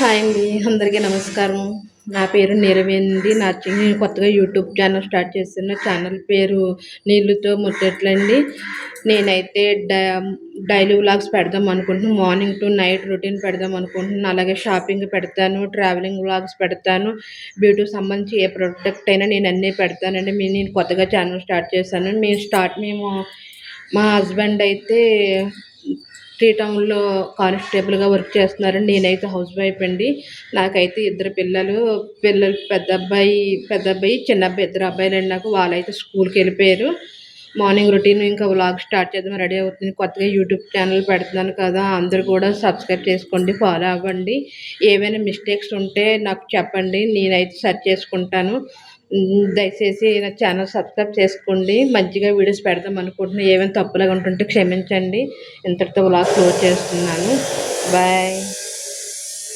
Hi అండి. అందరికీ నమస్కారం. నా పేరు నీరవి అండి. నేను కొత్తగా యూట్యూబ్ ఛానల్ స్టార్ట్ చేశాను. ఛానల్ పేరు నీళ్ళతో ముచ్చట్లండి. నేనైతే డైలీ వ్లాగ్స్ పెడదాం అనుకుంటున్నాను. మార్నింగ్ టు నైట్ రొటీన్ పెడదాం అనుకుంటున్నాను. అలాగే షాపింగ్ పెడతాను, ట్రావెలింగ్ వ్లాగ్స్ పెడతాను. బ్యూటీకి సంబంధించి ఏ ప్రొడక్ట్ అయినా నేను అన్నీ పెడతానండి. నేను కొత్తగా ఛానల్ స్టార్ట్ చేశాను. మేము మా హస్బెండ్ అయితే 3 టౌన్‌లో కానిస్టేబుల్‌గా వర్క్ చేస్తున్నారండి. నేనైతే హౌస్ వైఫ్ అండి. నాకైతే ఇద్దరు పిల్లలు. పెద్దబ్బాయి, చిన్నబ్బాయి ఇద్దరు అబ్బాయిలండి నాకు. వాళ్ళైతే స్కూల్‌కెళ్ళిపోయారు. మార్నింగ్ రొటీన్ ఇంకా వ్లాగ్ స్టార్ట్ చేద్దాం రెడీ అవుతుంది. కొత్తగా యూట్యూబ్ ఛానల్ పెడుతున్నాను కదా! అందరూ కూడా సబ్స్క్రైబ్ చేసుకోండి, ఫాలో అవ్వండి. ఏవైనా మిస్టేక్స్ ఉంటే నాకు చెప్పండి. నేనైతే సరి చేసుకుంటాను. దయచేసి నా ఛానల్ సబ్స్క్రైబ్ చేసుకోండి. మంచిగా వీడియోస్ పెడదాం అనుకుంటున్నా. ఏమైనా తప్పులుగా ఉంటుంటే క్షమించండి. ఇంతటితో వ్లాగ్ క్లోజ్ చేస్తున్నాను. బాయ్.